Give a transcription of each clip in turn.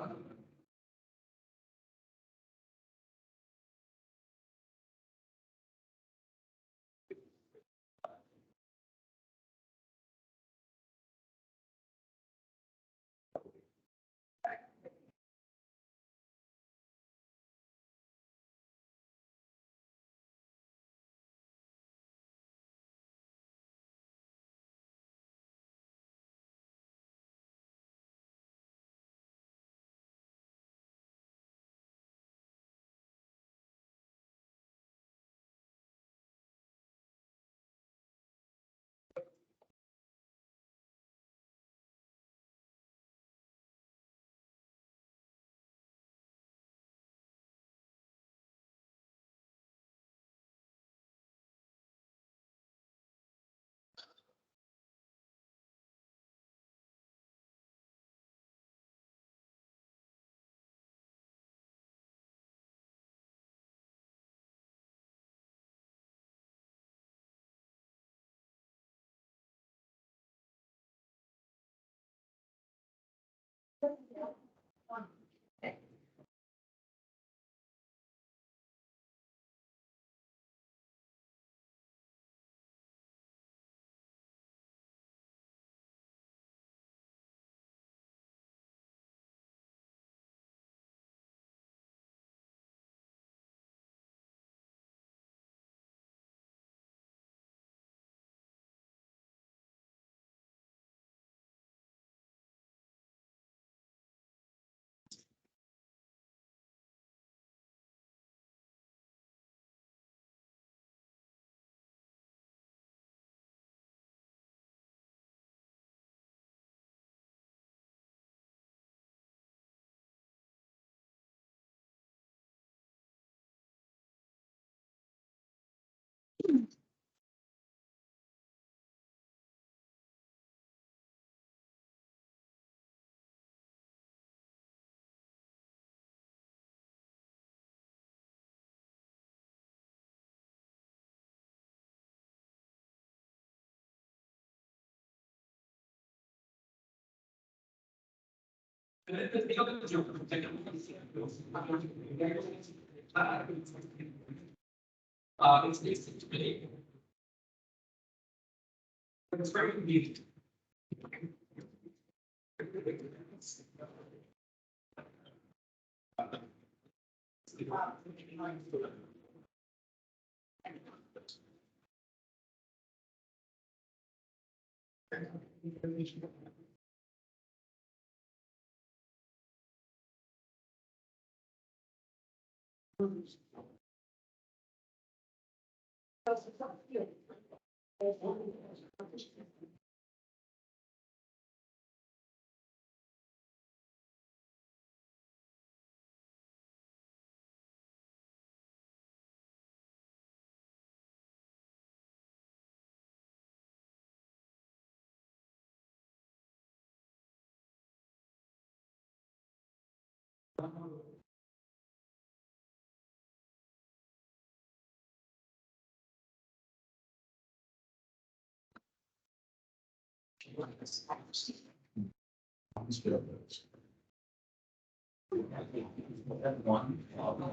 One,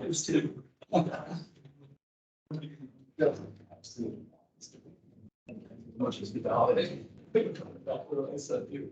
there's two. Much as the holiday. That's what I said, too.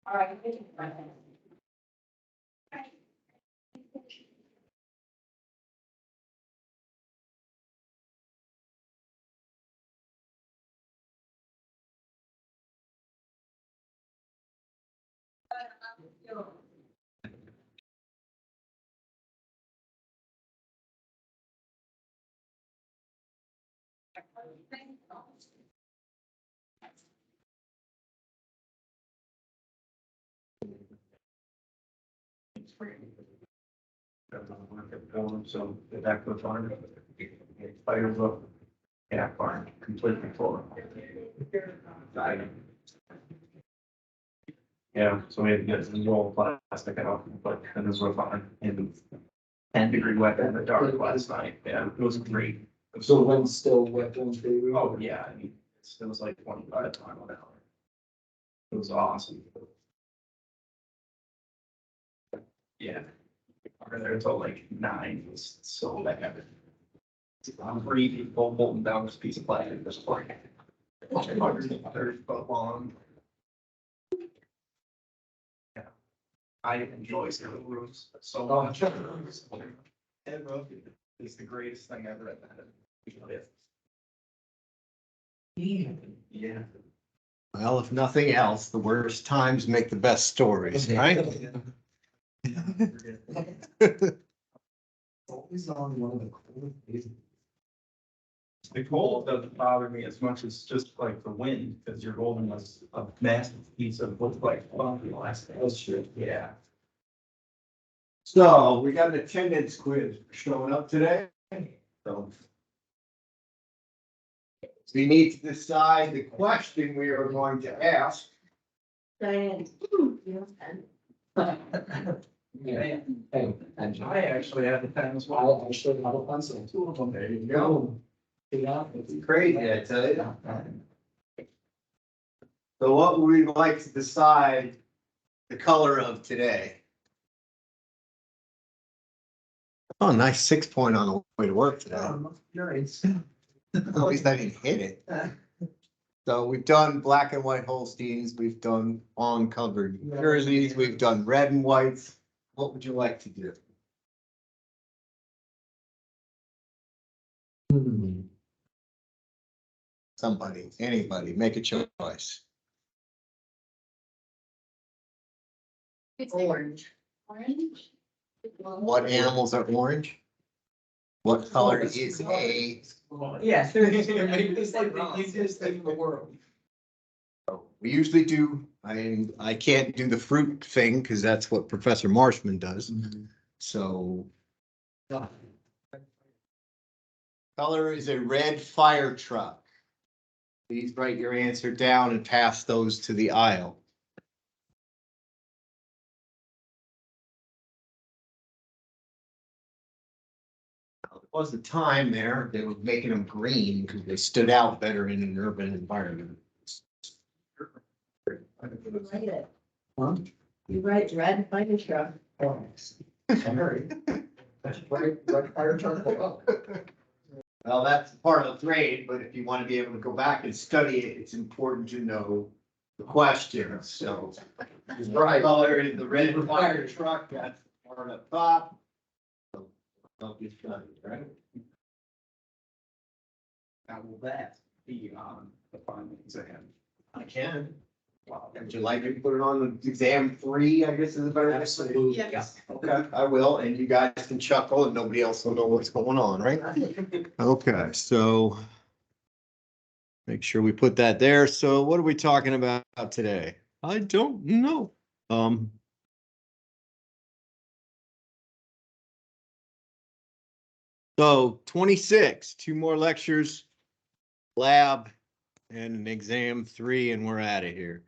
All right. So the back of the farm, fires up, yeah, farm completely full. Yeah, so we had to get some roll plastic out, but then this was on in 10-degree weather in the dark last night. Yeah, it was great. So the wind's still wet on day. Oh, yeah, I mean, it was like 25 miles an hour. It was awesome. Yeah. We were there until like 9, it was so bad. I'm 3 people holding down this piece of plastic, just like 130 foot long. Yeah. I enjoy civil roofs so much. It's the greatest thing I've ever had. Yeah. Well, if nothing else, the worst times make the best stories, right? Always on one of the coolest days. The cold doesn't bother me as much as just like the wind, because you're holding a massive piece of wood like last. That's true. Yeah. So we got an attendance quiz showing up today. So we need to decide the question we are going to ask. Diane. Yeah. And I actually had the pen as well. I actually have a pencil. 2 of them, there you go. Go. Yeah, It's crazy, I tell you. So what would we like to decide the color of today? Oh, nice 6 point on the way to work today. Nice. At least I didn't hit it. So we've done black and white Holsteins, we've done on covered jerseys, we've done red and whites. What would you like to do? Somebody, anybody, make a choice. It's orange. Orange? What animals are orange? What color is a? Yes, it's like the easiest thing in the world. We usually do, I can't do the fruit thing because that's what Professor Marshman does. So color is a red fire truck. Please write your answer down and pass those to the aisle. There was a time there, they were making them green because they stood out better in an urban environment. You write it. Huh? You write red fire truck. Sorry. Right fire truck. Well, that's part of the grade, but if you want to be able to go back and study it, it's important to know the question, so. Right. Color is the red fire truck, that's part up top. So, don't be studied, right? How will that be on the final exam? I can. Wow. Would you like me to put it on the exam 3, I guess is a better. Absolutely. Yes. Okay, I will, and you guys can chuckle and nobody else will know what's going on, right? Okay, so. Make sure we put that there. So what are we talking about today? I don't know. So 26, 2 more lectures, lab, and an exam 3, and we're out of here.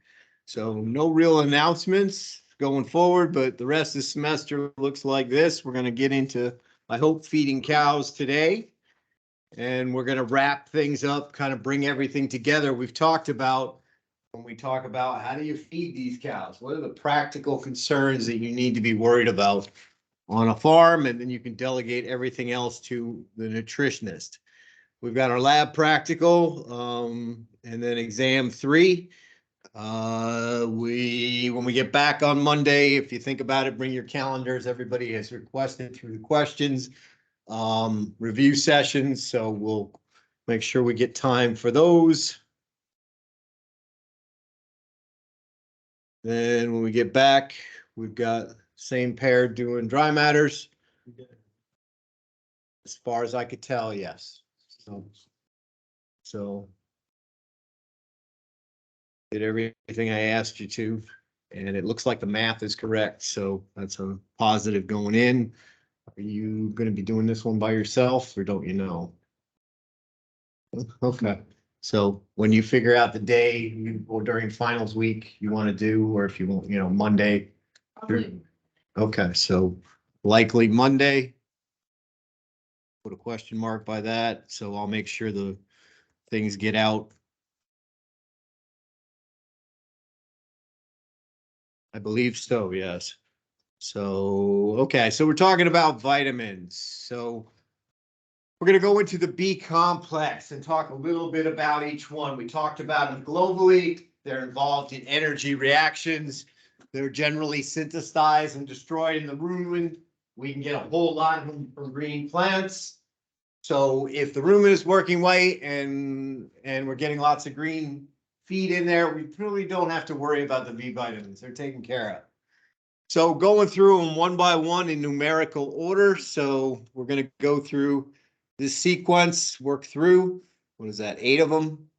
So no real announcements going forward, but the rest of the semester looks like this. We're going to get into, I hope, feeding cows today. And we're going to wrap things up, kind of bring everything together. We've talked about, when we talk about how do you feed these cows? What are the practical concerns that you need to be worried about on a farm? And then you can delegate everything else to the nutritionist. We've got our lab practical, and then exam 3. When we get back on Monday, if you think about it, bring your calendars. Everybody has requested through the questions, review sessions, so we'll make sure we get time for those. Then when we get back, we've got same pair doing dry matters. As far as I could tell, yes. So did everything I asked you to, and it looks like the math is correct, so that's a positive going in. Are you gonna be doing this one by yourself, or don't you know? Okay, so when you figure out the day or during finals week you want to do, or if you want, Monday. Okay, so likely Monday. Put a question mark by that, so I'll make sure the things get out. I believe so, yes. So, okay, so we're talking about vitamins. So we're going to go into the B complex and talk a little bit about each one. We talked about them globally. They're involved in energy reactions. They're generally synthesized and destroyed in the rumen. We can get a whole lot of them from green plants. So if the rumen is working right and we're getting lots of green feed in there, we really don't have to worry about the B vitamins. They're taken care of. So going through them one by one in numerical order. So we're going to go through this sequence, work through, what is that, 8 of them.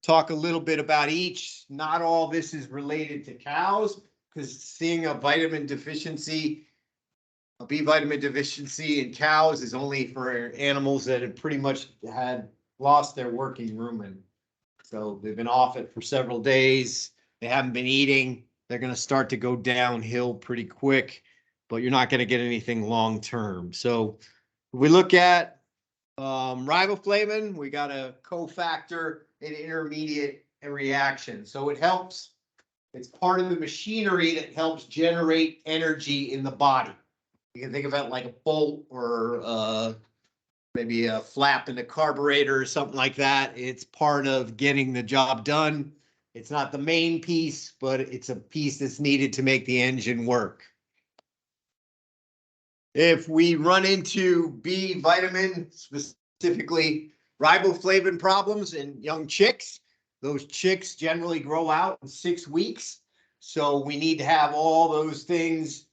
Talk a little bit about each. Not all this is related to cows, because seeing a vitamin deficiency, a B vitamin deficiency in cows is only for animals that have pretty much had lost their working rumen. So they've been off it for several days. They haven't been eating. They're going to start to go downhill pretty quick, but you're not going to get anything long term. So we look at riboflavin, we got a cofactor in intermediate reaction. So it helps. It's part of the machinery that helps generate energy in the body. You can think of it like a bolt or maybe a flap in the carburetor or something like that. It's part of getting the job done. It's not the main piece, but it's a piece that's needed to make the engine work. If we run into B vitamin, specifically riboflavin problems in young chicks, those chicks generally grow out in 6 weeks. So we need to have all those things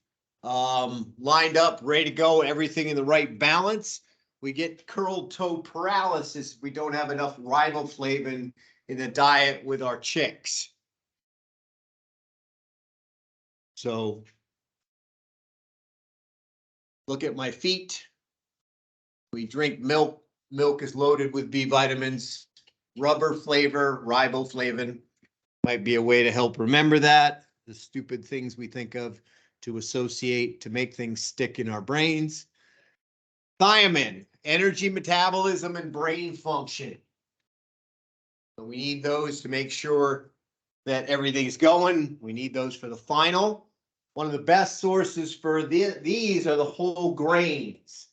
lined up, ready to go, everything in the right balance. We get curled toe paralysis if we don't have enough riboflavin in the diet with our chicks. So look at my feet. We drink milk. Milk is loaded with B vitamins. Rubber flavor, riboflavin might be a way to help remember that. The stupid things we think of to associate, to make things stick in our brains. Thiamine, energy metabolism and brain function. So we need those to make sure that everything's going. We need those for the final. One of the best sources for these are the whole grains.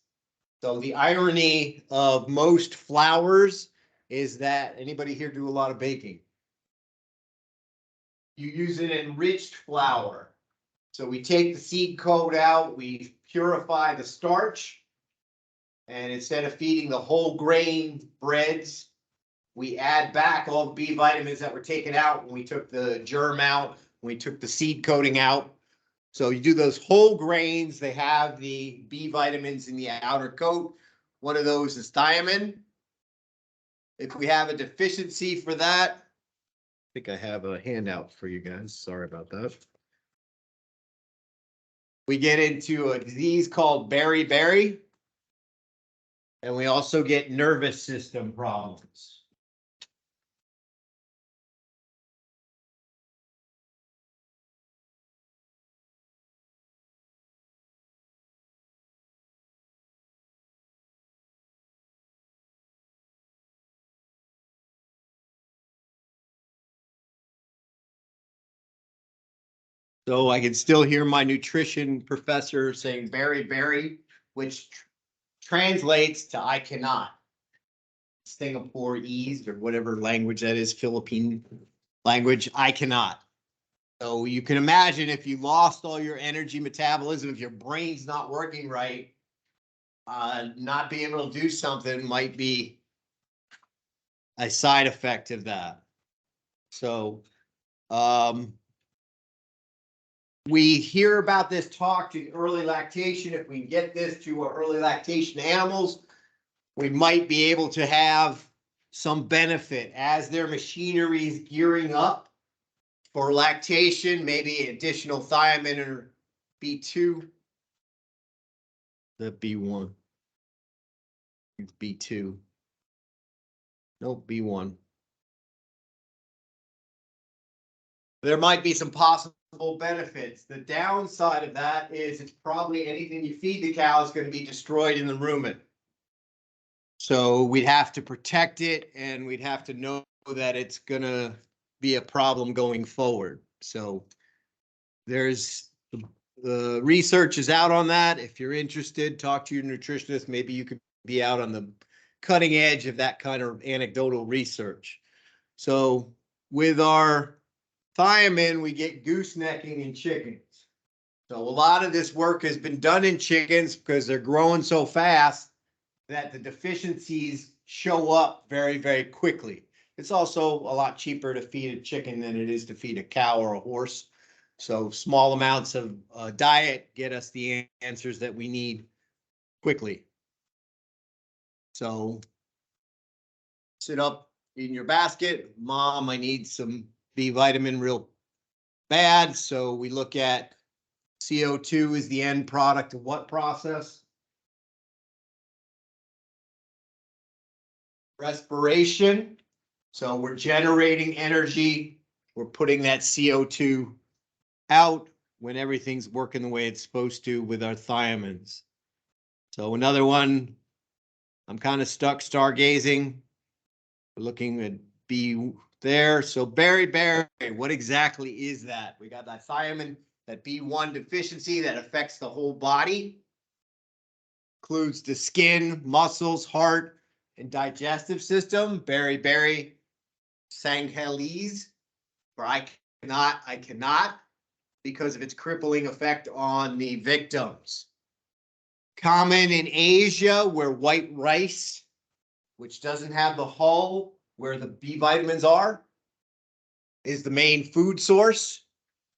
So the irony of most flours is that, anybody here do a lot of baking? You use an enriched flour. So we take the seed coat out, we purify the starch, and instead of feeding the whole grain breads, we add back all the B vitamins that were taken out when we took the germ out, when we took the seed coating out. So you do those whole grains, they have the B vitamins in the outer coat. One of those is thiamine. If we have a deficiency for that, I think I have a handout for you guys. Sorry about that. We get into a disease called beriberi, and we also get nervous system problems. So I can still hear my nutrition professor saying beriberi, which translates to I cannot. Singaporese or whatever language that is, Philippine language, I cannot. So you can imagine if you lost all your energy metabolism, if your brain's not working right, not being able to do something might be a side effect of that. So we hear about this talk to early lactation. If we get this to our early lactation animals, we might be able to have some benefit as their machinery is gearing up for lactation, maybe additional thiamine or B2. The B1. It's B2. Nope, B1. There might be some possible benefits. The downside of that is it's probably anything you feed the cow is going to be destroyed in the rumen. So we'd have to protect it, and we'd have to know that it's going to be a problem going forward. So there's the research is out on that. If you're interested, talk to your nutritionist. Maybe you could be out on the cutting edge of that kind of anecdotal research. So with our thiamine, we get goosenecking in chickens. So a lot of this work has been done in chickens because they're growing so fast that the deficiencies show up very, very quickly. It's also a lot cheaper to feed a chicken than it is to feed a cow or a horse. So small amounts of diet get us the answers that we need quickly. So sit up in your basket. Mom, I need some B vitamin real bad. So we look at CO2 is the end product of what process? Respiration. So we're generating energy. We're putting that CO2 out when everything's working the way it's supposed to with our thiamines. So another one, I'm kind of stuck stargazing. We're looking at B there. So beriberi, what exactly is that? We got that thiamine, that B1 deficiency that affects the whole body. Includes the skin, muscles, heart, and digestive system. Beriberi Sanghalese, or I cannot, because of its crippling effect on the victims. Common in Asia, where white rice, which doesn't have the hull where the B vitamins are, is the main food source.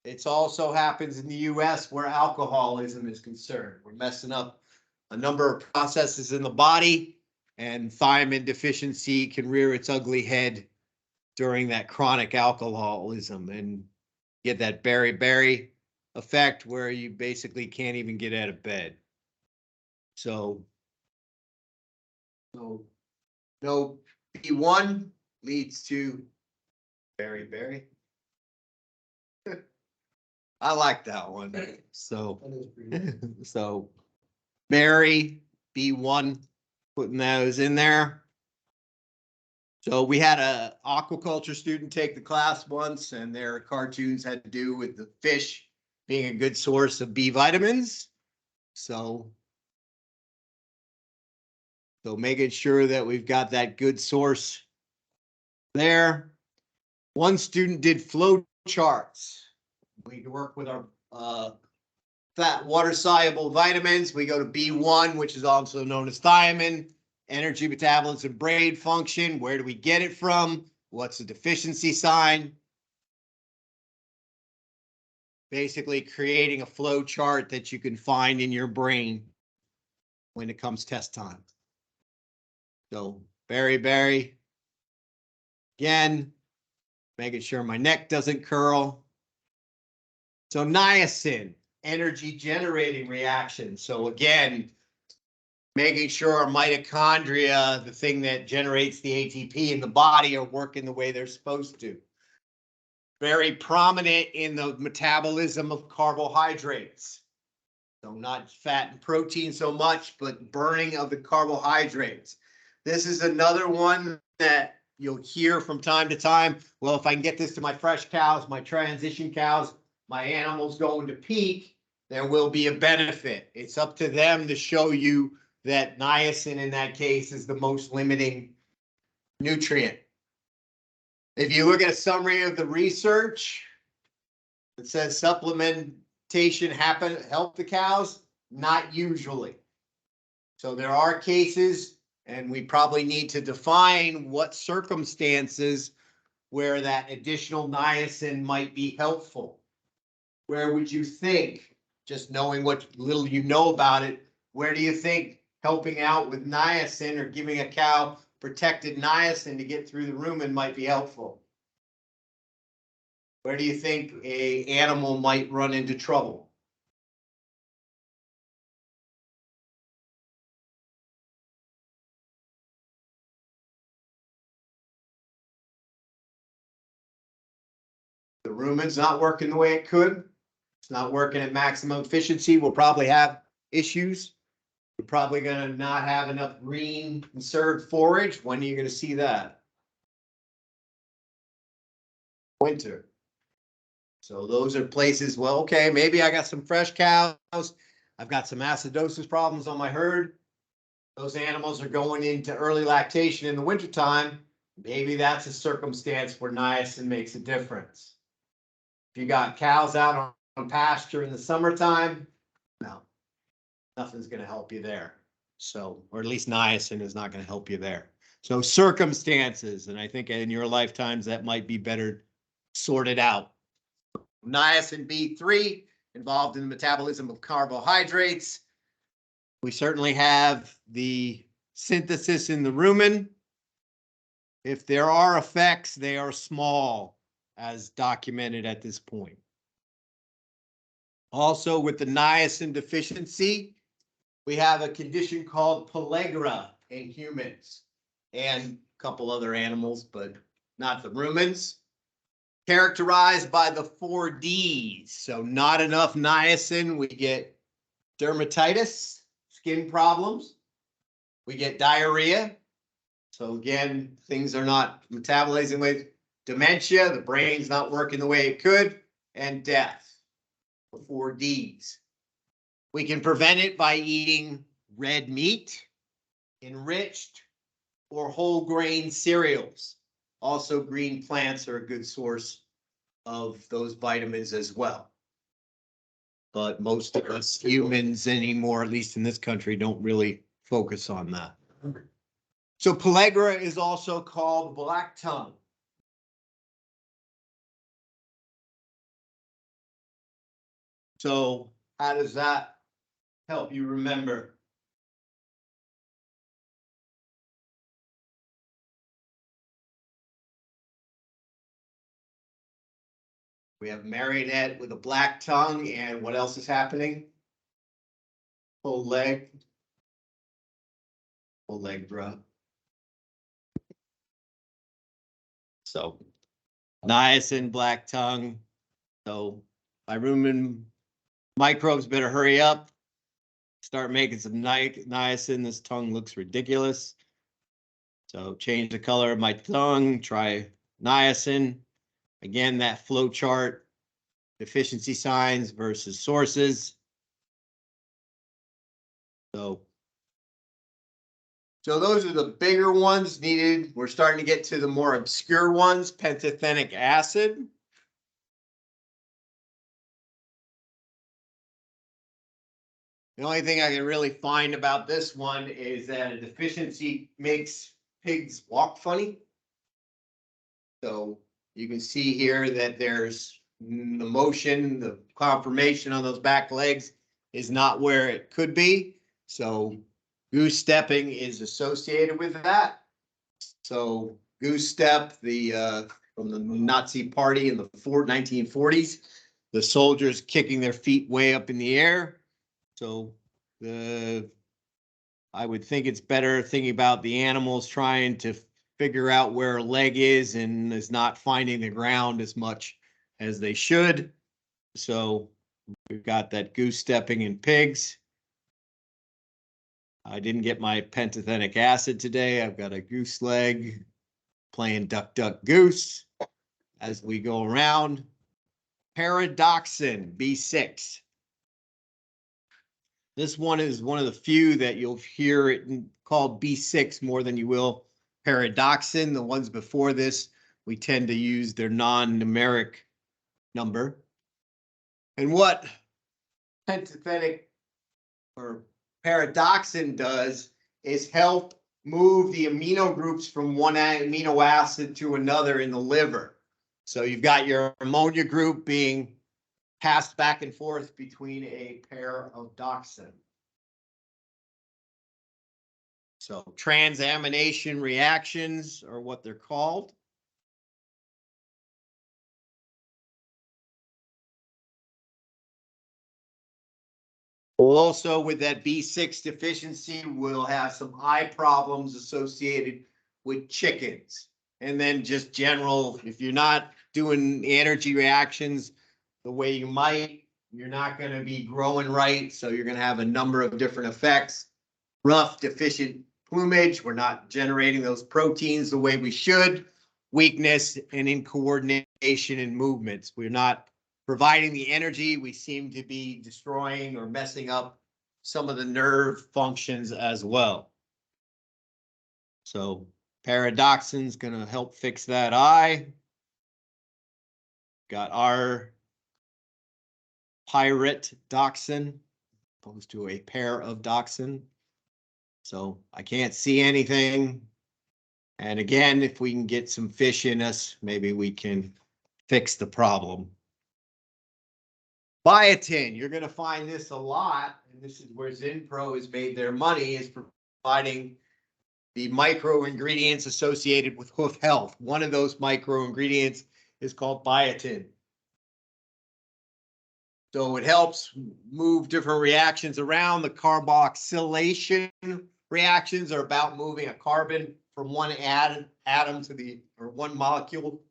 It also happens in the US where alcoholism is concerned. We're messing up a number of processes in the body, and thiamine deficiency can rear its ugly head during that chronic alcoholism and get that beriberi effect where you basically can't even get out of bed. So no B1 leads to beriberi. I like that one. So berry B1, putting those in there. So we had a aquaculture student take the class once, and their cartoons had to do with the fish being a good source of B vitamins. So making sure that we've got that good source there. One student did flow charts. We can work with our fat water soluble vitamins. We go to B1, which is also known as thiamine, energy, metabolism, brain function. Where do we get it from? What's the deficiency sign? Basically creating a flow chart that you can find in your brain when it comes test time. So beriberi. Again, making sure my neck doesn't curl. So niacin, energy generating reaction. So again, making sure our mitochondria, the thing that generates the ATP in the body, are working the way they're supposed to. Very prominent in the metabolism of carbohydrates. So not fat and protein so much, but burning of the carbohydrates. This is another one that you'll hear from time to time. Well, if I can get this to my fresh cows, my transition cows, my animals going to peak, there will be a benefit. It's up to them to show you that niacin in that case is the most limiting nutrient. If you look at a summary of the research, it says supplementation help the cows, not usually. So there are cases, and we probably need to define what circumstances where that additional niacin might be helpful. Where would you think, just knowing what little you know about it, where do you think helping out with niacin or giving a cow protected niacin to get through the rumen might be helpful? Where do you think a animal might run into trouble? The rumen's not working the way it could. It's not working at maximum efficiency. We'll probably have issues. We're probably going to not have enough green conserved forage. When are you going to see that? Winter. So those are places, well, okay, maybe I got some fresh cows. I've got some acidosis problems on my herd. Those animals are going into early lactation in the wintertime. Maybe that's a circumstance where niacin makes a difference. If you got cows out on pasture in the summertime, no, nothing's going to help you there. So, or at least niacin is not going to help you there. So circumstances, and I think in your lifetimes that might be better sorted out. Niacin B3 involved in the metabolism of carbohydrates. We certainly have the synthesis in the rumen. If there are effects, they are small, as documented at this point. Also, with the niacin deficiency, we have a condition called pellagra in humans and a couple other animals, but not the rumens. Characterized by the 4 Ds. So not enough niacin, we get dermatitis, skin problems. We get diarrhea. So again, things are not metabolizing with dementia, the brain's not working the way it could, and death, the 4 Ds. We can prevent it by eating red meat, enriched, or whole grain cereals. Also, green plants are a good source of those vitamins as well. But most of us humans anymore, at least in this country, don't really focus on that. So pellagra is also called black tongue. So how does that help you remember? We have marionette with a black tongue, and what else is happening? Pellagra. So niacin, black tongue. So my rumen microbes better hurry up. Start making some niacin. This tongue looks ridiculous. So change the color of my tongue. Try niacin. Again, that flow chart, deficiency signs versus sources. So those are the bigger ones needed. We're starting to get to the more obscure ones, pantothenic acid. The only thing I can really find about this one is that a deficiency makes pigs walk funny. So you can see here that there's the motion, the conformation on those back legs is not where it could be. So goose stepping is associated with that. So goose step, from the Nazi party in the 1940s, the soldiers kicking their feet way up in the air. So I would think it's better thinking about the animals trying to figure out where a leg is and is not finding the ground as much as they should. So we've got that goose stepping in pigs. I didn't get my pantothenic acid today. I've got a goose leg playing duck, duck, goose as we go around. Paradoxin, B6. This one is one of the few that you'll hear it called B6 more than you will paradoxin. The ones before this we tend to use their non-numeric number. And what pentathetic or paradoxin does is help move the amino groups from one amino acid to another in the liver. So you've got your ammonia group being passed back and forth between a pair of doxin. So transamination reactions are what they're called. Also, with that B6 deficiency, we'll have some eye problems associated with chickens. And then just general, if you're not doing energy reactions the way you might, you're not going to be growing right. So you're going to have a number of different effects. Rough, deficient plumage, we're not generating those proteins the way we should. Weakness and incoordination in movements. We're not providing the energy. We seem to be destroying or messing up some of the nerve functions as well. So paradoxin's going to help fix that eye. Got our pirate doxin opposed to a pair of doxin. So I can't see anything. And again, if we can get some fish in us, maybe we can fix the problem. Biotin, you're going to find this a lot, and this is where Zinpro has made their money, is providing the micro ingredients associated with hoof health. One of those micro ingredients is called biotin. So it helps move different reactions around. The carboxylation reactions are about moving a carbon from one atom to the, or one molecule.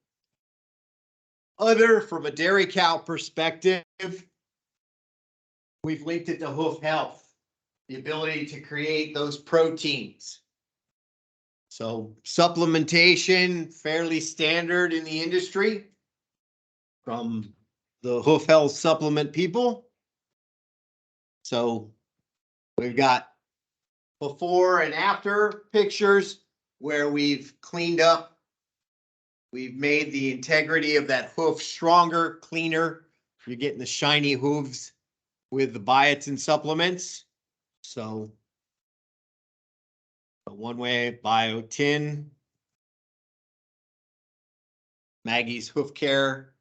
Other, from a dairy cow perspective, we've linked it to hoof health, the ability to create those proteins. So supplementation, fairly standard in the industry from the hoof health supplement people. So we've got before and after pictures where we've cleaned up. We've made the integrity of that hoof stronger, cleaner. You're getting the shiny hooves with the biotin supplements. So one way, biotin, Maggie's Hoof Care,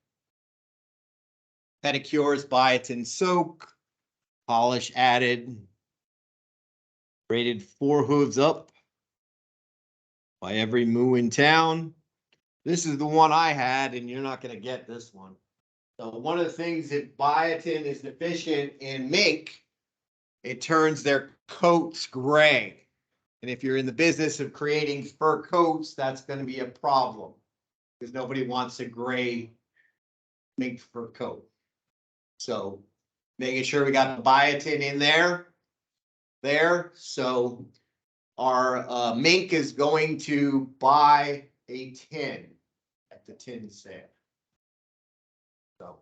pedicures, biotin soak, polish added, rated 4 hooves up by every moo in town. This is the one I had, and you're not going to get this one. So one of the things that biotin is deficient in mink, it turns their coats gray. And if you're in the business of creating fur coats, that's going to be a problem because nobody wants a gray mink fur coat. So making sure we got the biotin in there. So our mink is going to buy a tin at the tin sale. So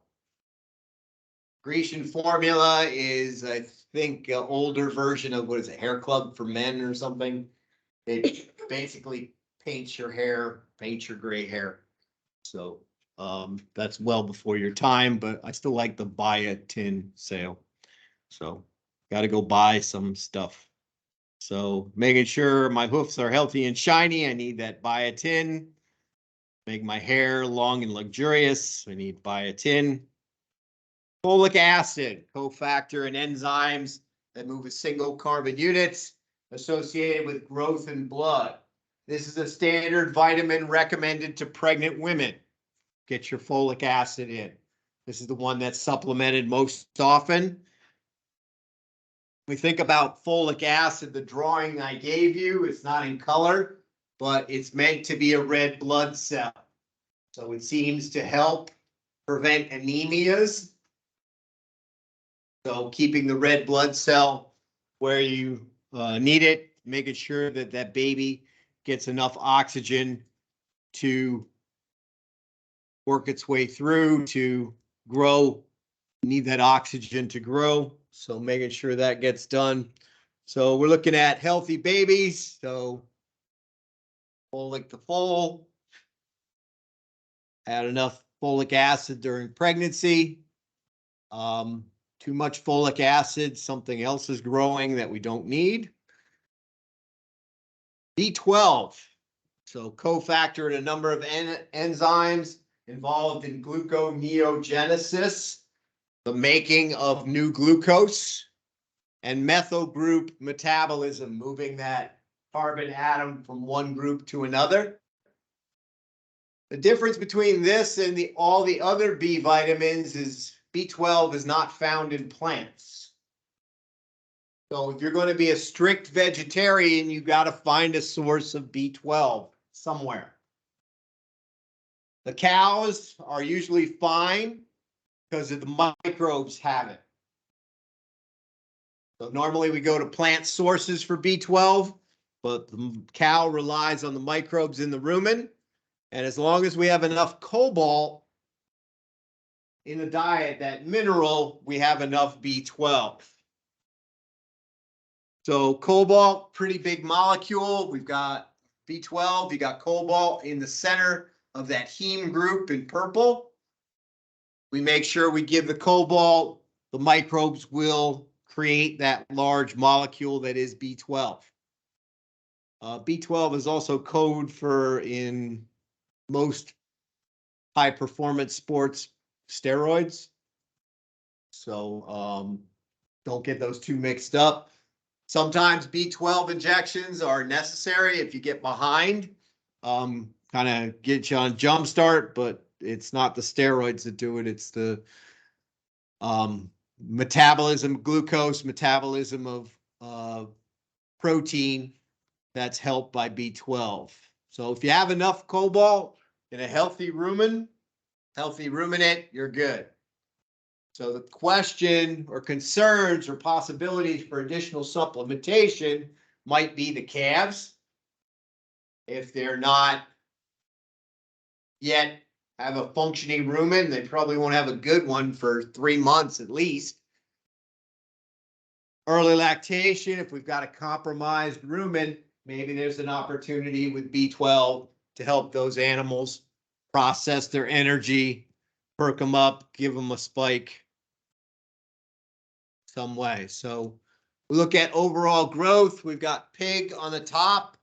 Grecian formula is, I think, an older version of, what is it, Hair Club for Men or something. It basically paints your hair, paints your gray hair. So that's well before your time, but I still like the buy a tin sale. So got to go buy some stuff. So making sure my hoofs are healthy and shiny, I need that biotin. Make my hair long and luxurious, I need biotin. Folic acid, cofactor and enzymes that move a single carbon units associated with growth in blood. This is a standard vitamin recommended to pregnant women. Get your folic acid in. This is the one that's supplemented most often. We think about folic acid, the drawing I gave you, it's not in color, but it's meant to be a red blood cell. So it seems to help prevent anemias. So keeping the red blood cell where you need it, making sure that that baby gets enough oxygen to work its way through to grow. You need that oxygen to grow. So making sure that gets done. So we're looking at healthy babies. So folic to full. had enough folic acid during pregnancy. Too much folic acid, something else is growing that we don't need. B12, so cofactor in a number of enzymes involved in gluconeogenesis, the making of new glucose, and methyl group metabolism, moving that carbon atom from one group to another. The difference between this and all the other B vitamins is B12 is not found in plants. So if you're going to be a strict vegetarian, you got to find a source of B12 somewhere. The cows are usually fine because of the microbes have it. So normally we go to plant sources for B12, but the cow relies on the microbes in the rumen. And as long as we have enough cobalt in the diet, that mineral, we have enough B12. So cobalt, pretty big molecule. We've got B12, you got cobalt in the center of that heme group in purple. We make sure we give the cobalt, the microbes will create that large molecule that is B12. B12 is also code for, in most high performance sports, steroids. So don't get those two mixed up. Sometimes B12 injections are necessary if you get behind, kind of get you on jump start, but it's not the steroids that do it. It's the metabolism, glucose metabolism of protein that's helped by B12. So if you have enough cobalt in a healthy ruminant, you're good. So the question or concerns or possibilities for additional supplementation might be the calves. If they're not yet have a functioning rumen, they probably won't have a good one for 3 months at least. Early lactation, if we've got a compromised rumen, maybe there's an opportunity with B12 to help those animals process their energy, perk them up, give them a spike some way. So we look at overall growth. We've got pig on the top.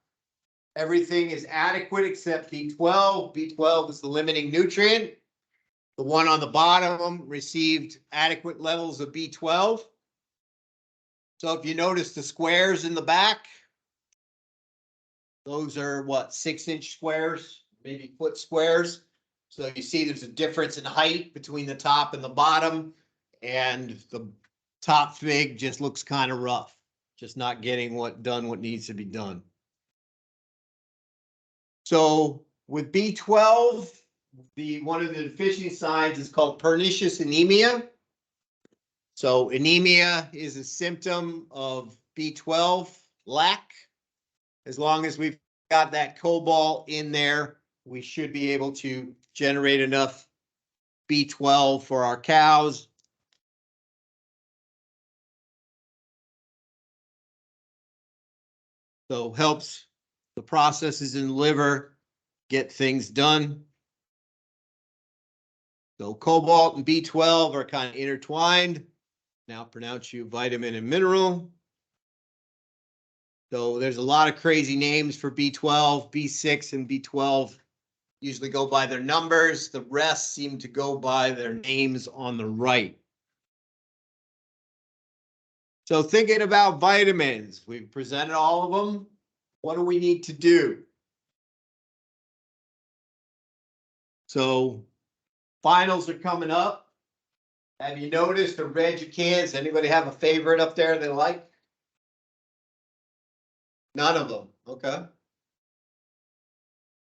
Everything is adequate except B12. B12 is the limiting nutrient. The one on the bottom received adequate levels of B12. So if you notice the squares in the back, those are what, 6-inch squares, maybe foot squares. So you see there's a difference in height between the top and the bottom, and the top fig just looks kind of rough, just not getting what needs to be done. So with B12, one of the deficiency signs is called pernicious anemia. So anemia is a symptom of B12 lack. As long as we've got that cobalt in there, we should be able to generate enough B12 for our cows. So helps the processes in the liver get things done. So cobalt and B12 are kind of intertwined. Now pronounce you vitamin and mineral. So there's a lot of crazy names for B12, B6 and B12 usually go by their numbers. The rest seem to go by their names on the right. So thinking about vitamins, we've presented all of them. What do we need to do? So finals are coming up. Have you noticed the red cans? Anybody have a favorite up there they like? None of them. Okay.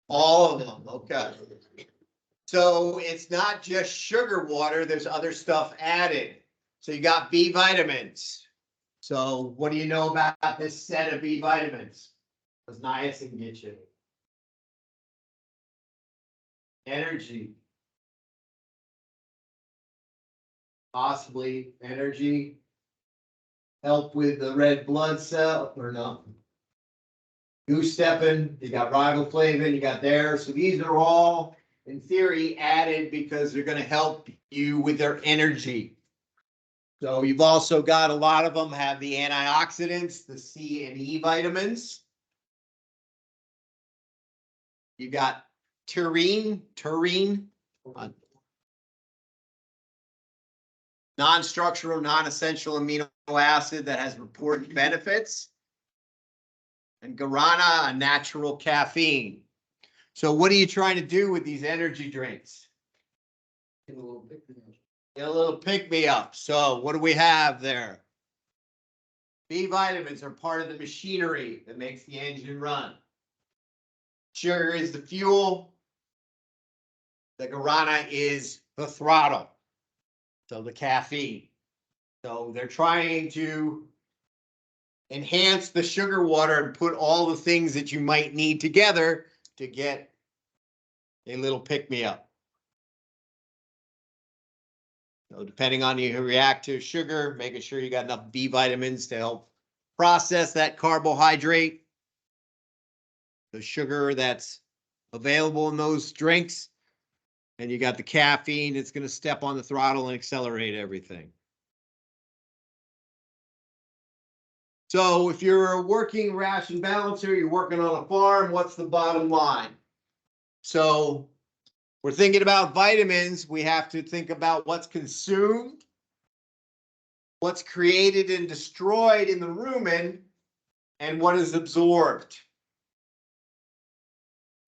All of them. Okay. So it's not just sugar water. There's other stuff added. So you got B vitamins. So what do you know about this set of B vitamins? What does niacin get you? Energy. Possibly energy. Help with the red blood cell or no? Goose stepping, you got riboflavin, you got there. So these are all in theory, added because they're gonna help you with their energy. So you've also got a lot of them have the antioxidants, the C and E vitamins. You got taurine, non-structural, non-essential amino acid that has reported benefits. And guarana, a natural caffeine. So what are you trying to do with these energy drinks? Get a little pick-me-up. So what do we have there? B vitamins are part of the machinery that makes the engine run. Sugar is the fuel. The guarana is the throttle. So the caffeine. So they're trying to enhance the sugar water and put all the things that you might need together to get a little pick-me-up. So depending on you react to sugar, making sure you got enough B vitamins to help process that carbohydrate, the sugar that's available in those drinks, and you got the caffeine that's going to step on the throttle and accelerate everything. So if you're a working ration balancer, you're working on a farm, what's the bottom line? So we're thinking about vitamins. We have to think about what's consumed, what's created and destroyed in the rumen, and what is absorbed.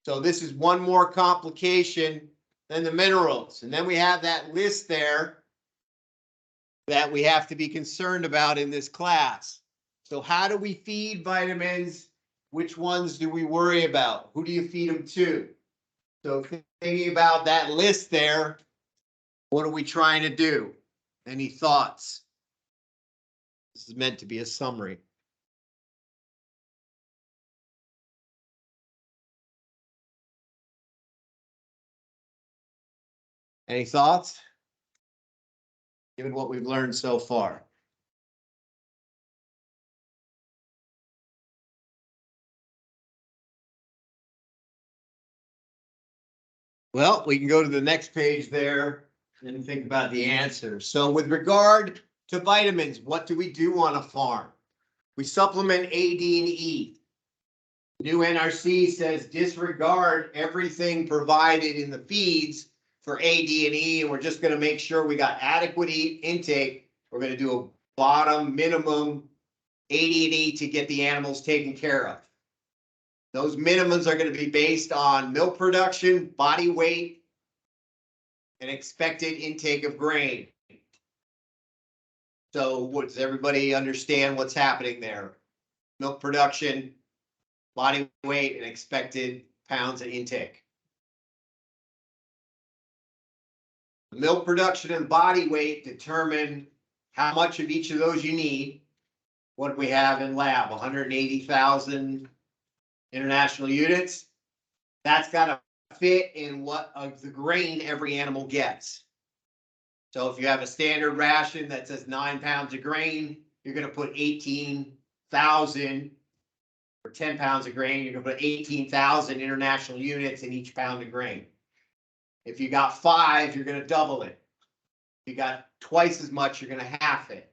So this is one more complication than the minerals. And then we have that list there that we have to be concerned about in this class. So how do we feed vitamins? Which ones do we worry about? Who do you feed them to? So thinking about that list there, what are we trying to do? Any thoughts? This is meant to be a summary. Any thoughts? Given what we've learned so far. Well, we can go to the next page there and think about the answer. So with regard to vitamins, what do we do on a farm? We supplement A, D, and E. New NRC says disregard everything provided in the feeds for A, D, and E, and we're just going to make sure we got adequate intake. We're going to do a bottom minimum A, D, and E to get the animals taken care of. Those minimums are going to be based on milk production, body weight, and expected intake of grain. So does everybody understand what's happening there? Milk production, body weight, and expected pounds of intake. Milk production and body weight determine how much of each of those you need. What do we have in lab? 180,000 international units. That's got to fit in what of the grain every animal gets. So if you have a standard ration that says 9 pounds of grain, you're going to put 18,000 or 10 pounds of grain. You're going to put 18,000 international units in each pound of grain. If you got 5, you're going to double it. If you got twice as much, you're going to half it.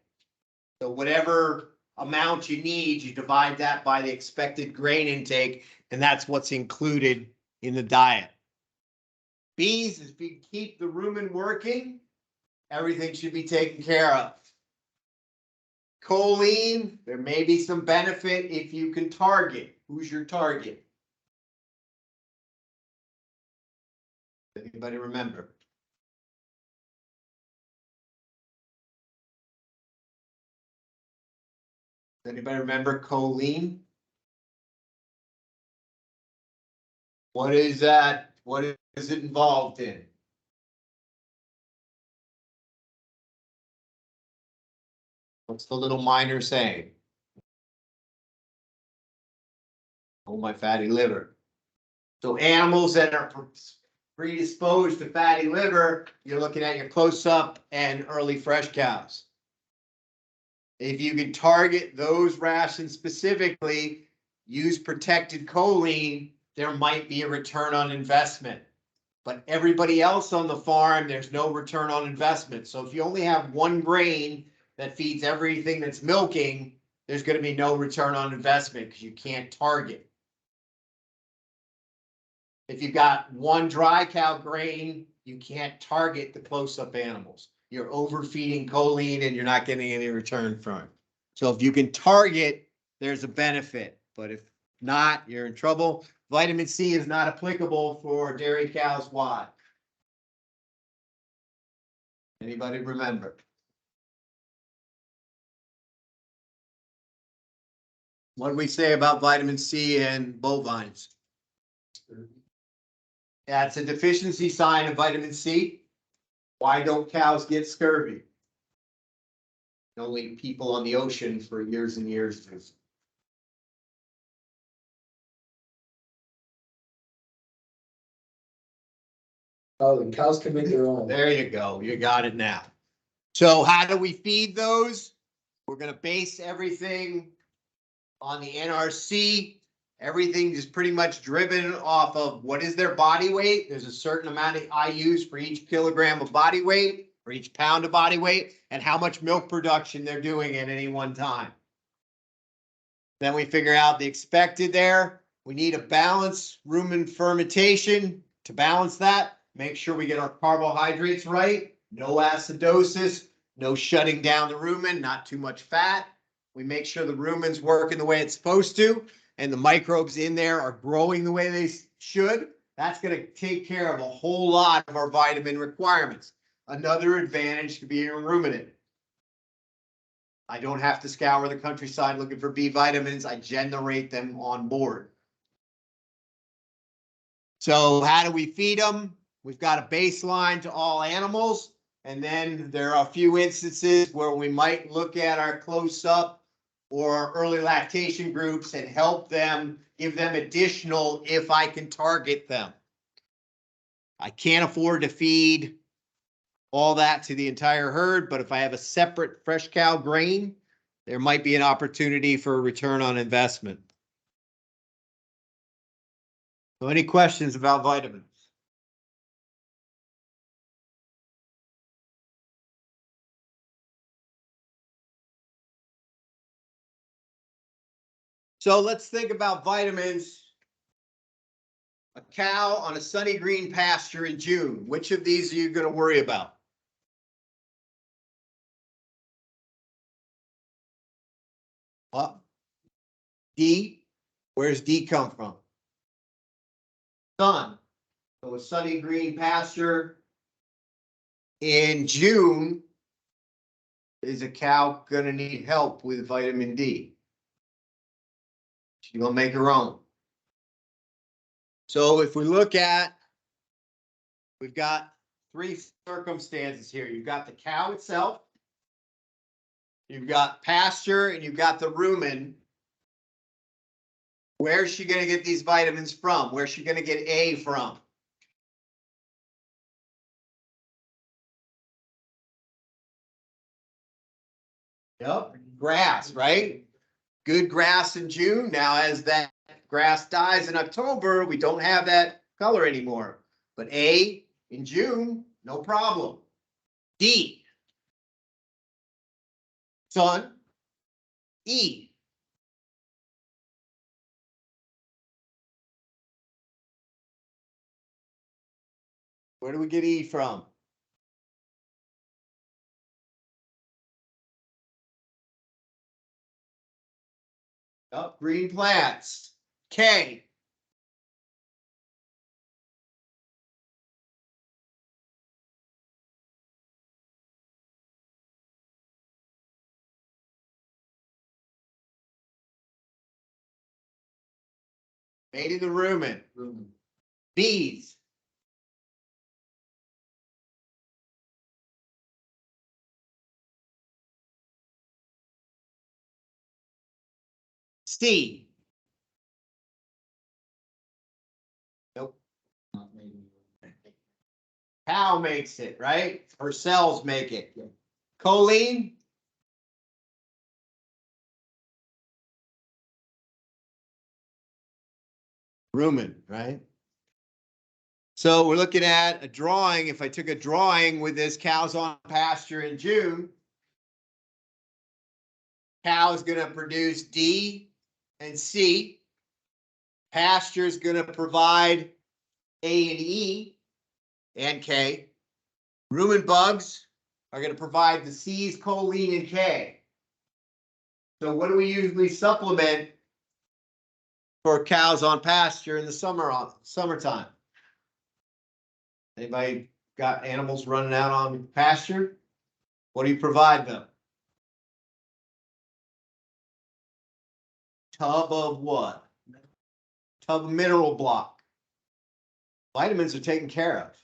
So whatever amount you need, you divide that by the expected grain intake, and that's what's included in the diet. Bees, if you keep the rumen working, everything should be taken care of. Choline, there may be some benefit if you can target. Who's your target? Anybody remember? Anybody remember choline? What is that? What is it involved in? What's the little minor saying? Oh, my fatty liver. So animals that are predisposed to fatty liver, you're looking at your close-up and early fresh cows. If you can target those rations specifically, use protected choline, there might be a return on investment. But everybody else on the farm, there's no return on investment. So if you only have one grain that feeds everything that's milking, there's going to be no return on investment because you can't target. If you've got one dry cow grain, you can't target the close-up animals. You're overfeeding choline and you're not getting any return from it. So if you can target, there's a benefit, but if not, you're in trouble. Vitamin C is not applicable for dairy cows. Why? Anybody remember? What did we say about vitamin C and bovines? That's a deficiency sign of vitamin C. Why don't cows get scurvy? Only people on the ocean for years and years. Oh, the cows can make their own. There you go. You got it now. So how do we feed those? We're going to base everything on the NRC. Everything is pretty much driven off of what is their body weight. There's a certain amount of IUs for each kilogram of body weight, or each pound of body weight, and how much milk production they're doing at any one time. Then we figure out the expected there. We need a balanced rumen fermentation to balance that. Make sure we get our carbohydrates right. No acidosis, no shutting down the rumen, not too much fat. We make sure the rumen's working the way it's supposed to, and the microbes in there are growing the way they should. That's going to take care of a whole lot of our vitamin requirements. Another advantage to being a ruminant. I don't have to scour the countryside looking for B vitamins. I generate them on board. So how do we feed them? We've got a baseline to all animals. And then there are a few instances where we might look at our close-up or early lactation groups and help them, give them additional if I can target them. I can't afford to feed all that to the entire herd, but if I have a separate fresh cow grain, there might be an opportunity for a return on investment. So any questions about vitamins? So let's think about vitamins. A cow on a sunny green pasture in June. Which of these are you going to worry about? What? D. Where's D come from? Sun. So a sunny green pasture in June, is a cow going to need help with vitamin D? She's going to make her own. So if we look at, we've got three circumstances here. You've got the cow itself, you've got pasture, and you've got the rumen. Where's she going to get these vitamins from? Where's she going to get A from? Yep, grass, right? Good grass in June. Now, as that grass dies in October, we don't have that color anymore. But A in June, no problem. D, sun. E, where do we get E from? Up, green plants. K. Made in the rumen. B's. C. Nope. Cow makes it, right? Her cells make it. Choline. Rumen, right? So we're looking at a drawing. If I took a drawing with this cows on pasture in June, cow is going to produce D and C. Pasture is going to provide A and E and K. Rumen bugs are going to provide the C's, choline, and K. So what do we usually supplement for cows on pasture in the summertime? Anybody got animals running out on pasture? What do you provide them? Tub of what? Tub of mineral block. Vitamins are taken care of.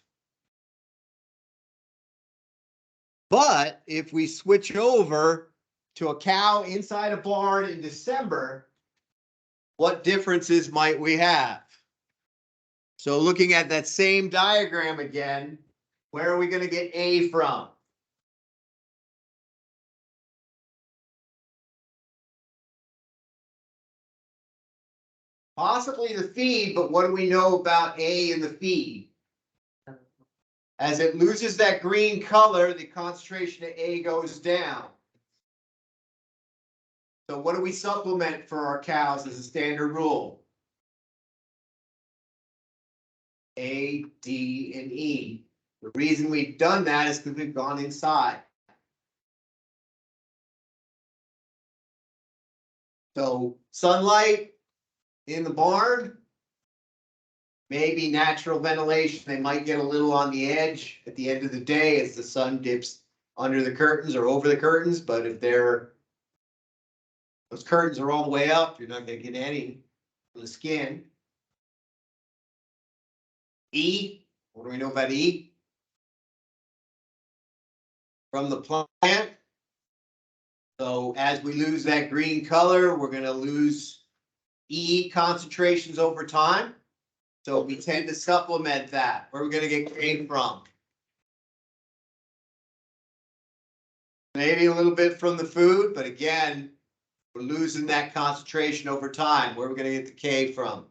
But if we switch over to a cow inside a barn in December, what differences might we have? So looking at that same diagram again, where are we going to get A from? Possibly the feed, but what do we know about A in the feed? As it loses that green color, the concentration of A goes down. So what do we supplement for our cows as a standard rule? A, D, and E. The reason we've done that is because we've gone inside. So sunlight in the barn, maybe natural ventilation. They might get a little on the edge at the end of the day as the sun dips under the curtains or over the curtains. But if those curtains are all the way up, you're not going to get any from the skin. E, what do we know about E? From the plant. So as we lose that green color, we're going to lose E concentrations over time. So we tend to supplement that. Where are we going to get K from? Maybe a little bit from the food, but again, we're losing that concentration over time. Where are we going to get the K from?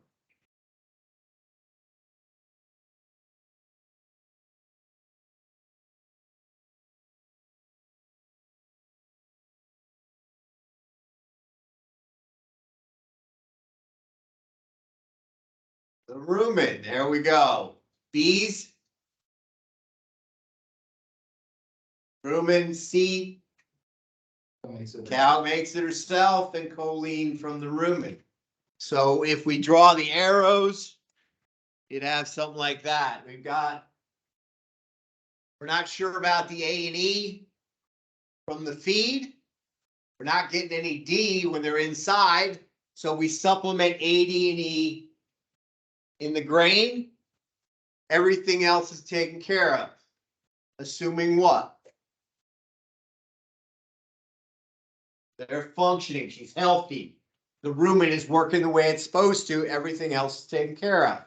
The rumen. There we go. Bees. Rumen, C. Cow makes it herself, and choline from the rumen. So if we draw the arrows, you'd have something like that. We're not sure about the A and E from the feed. We're not getting any D when they're inside. So we supplement A, D, and E in the grain. Everything else is taken care of. Assuming what? They're functioning. She's healthy. The rumen is working the way it's supposed to. Everything else is taken care of.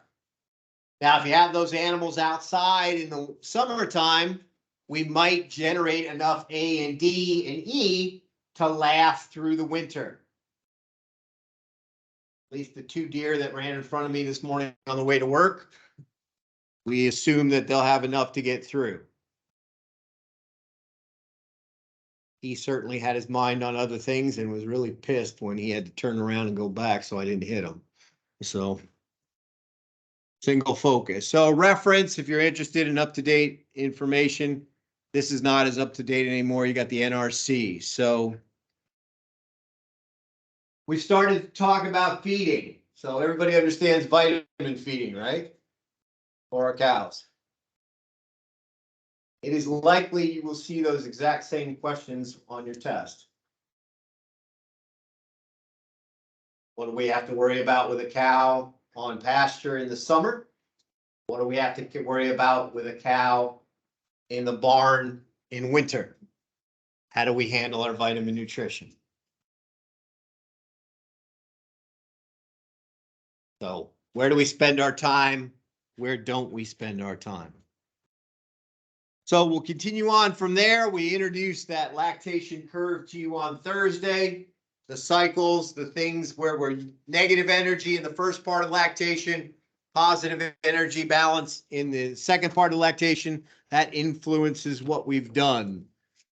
Now, if you have those animals outside in the summertime, we might generate enough A and D and E to last through the winter. At least the 2 deer that ran in front of me this morning on the way to work, we assume that they'll have enough to get through. He certainly had his mind on other things and was really pissed when he had to turn around and go back, so I didn't hit him. So single focus. So reference, if you're interested in up-to-date information, this is not as up-to-date anymore. You got the NRC. So we started to talk about feeding. So everybody understands vitamin feeding, right? For our cows. It is likely you will see those exact same questions on your test. What do we have to worry about with a cow on pasture in the summer? What do we have to worry about with a cow in the barn in winter? How do we handle our vitamin nutrition? So where do we spend our time? Where don't we spend our time? So we'll continue on from there. We introduced that lactation curve to you on Thursday, the cycles, the things where we're negative energy in the first part of lactation, positive energy balance in the second part of lactation. That influences what we've done.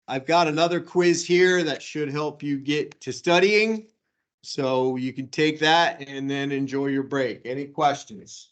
I've got another quiz here that should help you get to studying. So you can take that and then enjoy your break. Any questions?